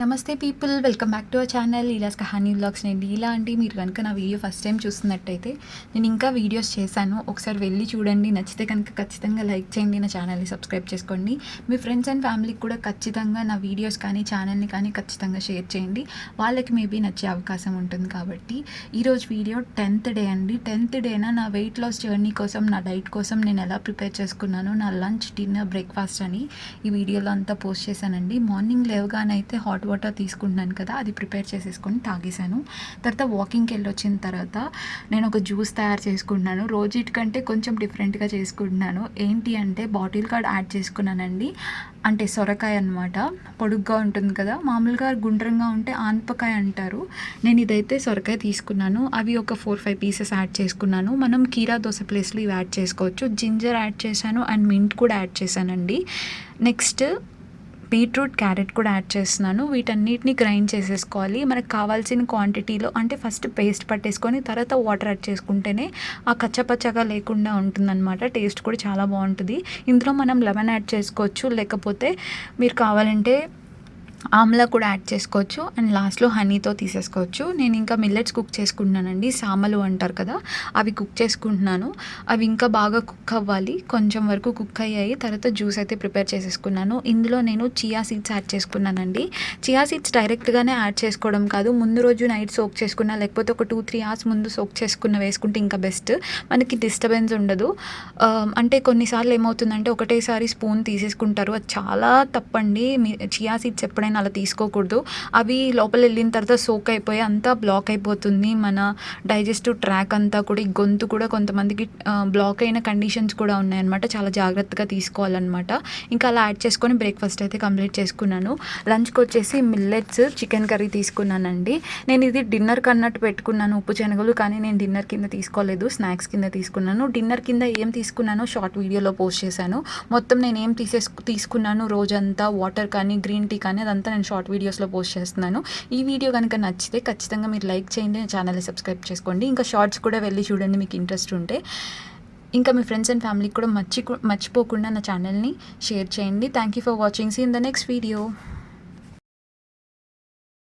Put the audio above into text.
నమస్తే people, welcome back to our channel Leela's Kahani vlogs. నేను లీలా అండి. మీరు కనుక నా వీడియో ఫస్ట్ టైం చూస్తున్నట్టయితే నేను ఇంకా వీడియోస్ చేశాను, ఒకసారి వెళ్ళి చూడండి. నచ్చితే కనుక ఖచ్చితంగా లైక్ చేయండి, నా ఛానల్ని సబ్స్క్రైబ్ చేసుకోండి. మీ ఫ్రెండ్స్ అండ్ ఫ్యామిలీకి కూడా ఖచ్చితంగా నా వీడియోస్ కానీ ఛానల్ని కానీ ఖచ్చితంగా షేర్ చేయండి, వాళ్ళకి మేబీ నచ్చే అవకాశం ఉంటుంది. కాబట్టి ఈరోజు వీడియో 10th డే అండి. 10th డేన నా వెయిట్ లాస్ జర్నీ కోసం, నా డైట్ కోసం నేను ఎలా ప్రిపేర్ చేసుకున్నాను, నా లంచ్, డిన్నర్, బ్రేక్ఫాస్ట్ అని ఈ వీడియోలో అంతా పోస్ట్ చేశానండి. మార్నింగ్ లేవగానైతే హాట్ వాటర్ తీసుకుంటున్నాను కదా, అది ప్రిపేర్ చేసేసుకొని తాగేశాను. తర్వాత వాకింగ్కి వెళ్ళి వచ్చిన తర్వాత నేను ఒక జ్యూస్ తయారు చేసుకుంటున్నాను. రోజుకంటే కొంచెం డిఫరెంట్గా చేసుకుంటున్నాను. ఏంటి అంటే బాటిల్ కార్డ్ యాడ్ చేసుకున్నానండి. అంటే సొరకాయ అనమాట, పొడుగ్గా ఉంటుంది కదా, మామూలుగా గుండ్రంగా ఉంటే ఆనపకాయ అంటారు. నేను ఇదైతే సొరకాయ తీసుకున్నాను. అవి ఒక 4-5 పీసెస్ యాడ్ చేసుకున్నాను. మనం కీరా దోశ ప్లేస్లో ఇవి యాడ్ చేసుకోవచ్చు. జింజర్ యాడ్ చేశాను అండ్ మింట్ కూడా యాడ్ చేశానండి. నెక్స్ట్ బీట్రూట్, క్యారెట్ కూడా యాడ్ చేస్తున్నాను. వీటన్నిటిని గ్రైండ్ చేసేసుకోవాలి మనకు కావాల్సిన క్వాంటిటీలో. అంటే ఫస్ట్ పేస్ట్ పట్టేసుకొని తర్వాత వాటర్ యాడ్ చేసుకుంటేనే ఆ కచ్చపచ్చగా లేకుండా ఉంటుందన్నమాట. టేస్ట్ కూడా చాలా బాగుంటుంది. ఇందులో మనం లెమన్ యాడ్ చేసుకోవచ్చు, లేకపోతే మీరు కావాలంటే ఆమ్లా కూడా యాడ్ చేసుకోవచ్చు అండ్ లాస్ట్లో హనీతో తీసేసుకోవచ్చు. నేను ఇంకా మిల్లెట్స్ కుక్ చేసుకుంటున్నానండి. సామలు అంటారు కదా, అవి కుక్ చేసుకుంటున్నాను. అవి ఇంకా బాగా కుక్ అవ్వాలి. కొంచెం వరకు కుక్ అయ్యాయి. తర్వాత జ్యూస్ అయితే ప్రిపేర్ చేసేసుకున్నాను. ఇందులో నేను చియా సీడ్స్ యాడ్ చేసుకున్నానండి. చియా సీడ్స్ డైరెక్ట్గానే యాడ్ చేసుకోవడం కాదు, ముందు రోజు నైట్ సోక్ చేసుకున్నా, లేకపోతే ఒక 2-3 అవర్స్ ముందు సోక్ వేసుకుంటే ఇంకా బెస్ట్. మనకి డిస్టర్బెన్స్ ఉండదు. అంటే కొన్నిసార్లు ఏమవుతుందంటే ఒకటేసారి స్పూన్ తీసేసుకుంటారు, అది చాలా తప్పండి. చియా సీడ్స్ ఎప్పుడైనా అలా తీసుకోకూడదు. అవి లోపల వెళ్ళిన తర్వాత సోక్ అయిపోయి అంతా బ్లాక్ అయిపోతుంది. మన డైజెస్టివ్ ట్రాక్ అంతా కూడా, ఈ గొంతు కూడా కొంతమందికి బ్లాక్ అయిన కండిషన్స్ కూడా ఉన్నాయన్నమాట. చాలా జాగ్రత్తగా తీసుకోవాలన్నమాట. ఇంకా అలా యాడ్ చేసుకొని బ్రేక్ఫాస్ట్ అయితే కంప్లీట్ చేసుకున్నాను. లంచ్కి వచ్చేసి మిల్లెట్స్ చికెన్ కర్రీ తీసుకున్నానండి. నేను ఇది డిన్నర్ కన్నట్టు పెట్టుకున్నాను, ఉప్పు శనగలు, కానీ నేను డిన్నర్ కింద తీసుకోలేదు, స్నాక్స్ కింద తీసుకున్నాను. డిన్నర్ కింద ఏం తీసుకున్నానో షార్ట్ వీడియోలో పోస్ట్ చేశాను. మొత్తం నేను ఏం తీసుకున్నాను రోజంతా, వాటర్ కానీ గ్రీన్ టీ కానీ అదంతా నేను షార్ట్ వీడియోస్లో పోస్ట్ చేస్తున్నాను. ఈ వీడియో కనుక నచ్చితే ఖచ్చితంగా మీరు లైక్ చేయండి, నా ఛానల్ని సబ్స్క్రైబ్ చేసుకోండి. ఇంకా షార్ట్స్ కూడా వెళ్ళి చూడండి మీకు ఇంట్రెస్ట్ ఉంటే. ఇంకా మీ ఫ్రెండ్స్ అండ్ ఫ్యామిలీకి కూడా మర్చిపోకుండా నా ఛానల్ని షేర్ చేయండి. Thank you for watching. See in the next video.